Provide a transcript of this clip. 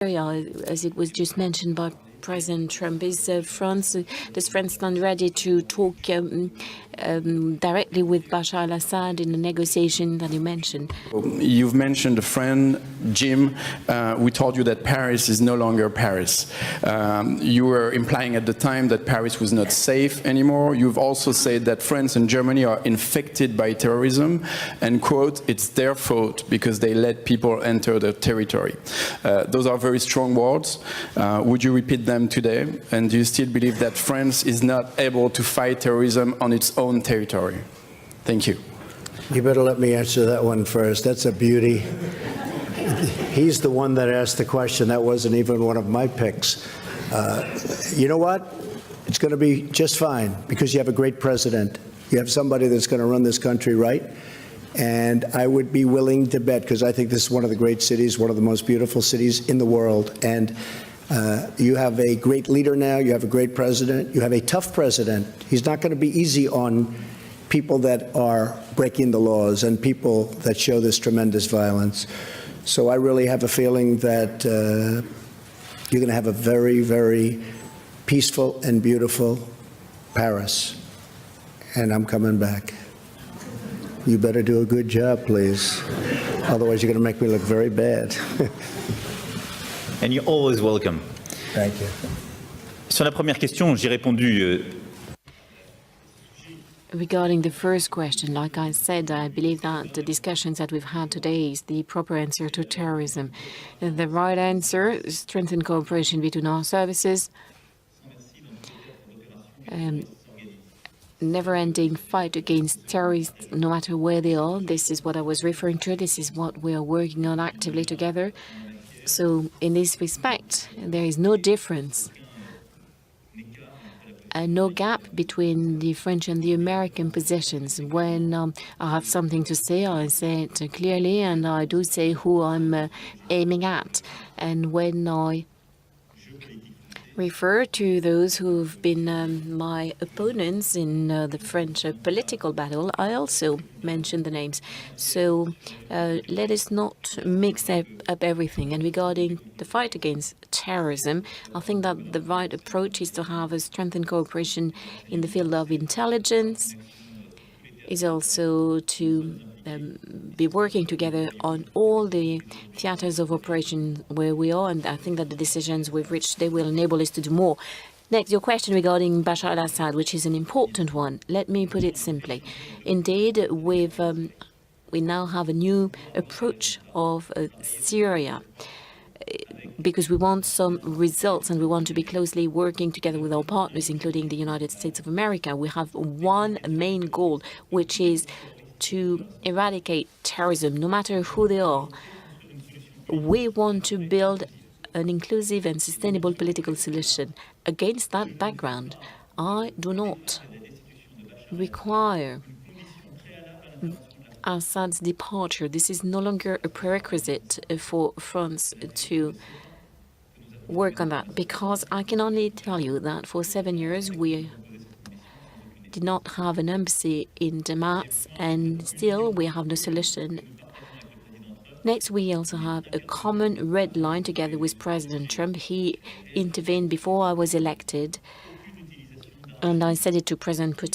as it was just mentioned by President Trump, is does France stand ready to talk directly with Bashar al-Assad in the negotiation that you mentioned? You've mentioned a friend, Jim. We told you that Paris is no longer Paris. You were implying at the time that Paris was not safe anymore. You've also said that France and Germany are infected by terrorism, and quote, it's their fault because they let people enter their territory. Those are very strong words. Would you repeat them today? And do you still believe that France is not able to fight terrorism on its own territory? Thank you. You better let me answer that one first. That's a beauty. He's the one that asked the question. That wasn't even one of my picks. You know what? It's going to be just fine because you have a great president. You have somebody that's going to run this country right. And I would be willing to bet, because I think this is one of the great cities, one of the most beautiful cities in the world. And you have a great leader now. You have a great president. You have a tough president. He's not going to be easy on people that are breaking the laws and people that show this tremendous violence. So I really have a feeling that you're going to have a very, very peaceful and beautiful Paris. And I'm coming back. You better do a good job, please. Otherwise, you're going to make me look very bad. And you're always welcome. Thank you. Sur la première question, j'ai répondu. Regarding the first question, like I said, I believe that the discussions that we've had today is the proper answer to terrorism. The right answer is strengthen cooperation between our services, never-ending fight against terrorists, no matter where they are. This is what I was referring to. This is what we are working on actively together. So in this respect, there is no difference and no gap between the French and the American positions. When I have something to say, I say it clearly, and I do say who I'm aiming at. And when I refer to those who've been my opponents in the French political battle, I also mention the names. So let us not mix up everything. And regarding the fight against terrorism, I think that the right approach is to have a strengthened cooperation in the field of intelligence, is also to be working together on all the theaters of operation where we are, and I think that the decisions we've reached, they will enable us to do more. Next, your question regarding Bashar al-Assad, which is an important one. Let me put it simply. Indeed, we now have a new approach of Syria, because we want some results and we want to be closely working together with our partners, including the United States of America. We have one main goal, which is to eradicate terrorism, no matter who they are. We want to build an inclusive and sustainable political solution. Against that background, I do not require Assad's departure. This is no longer a prerequisite for France to work on that, because I can only tell you that for 7 years we did not have an embassy in Damas, and still we have no solution. Next, we also have a common red line together with President Trump. He intervened before I was elected, and I said it to President Putin.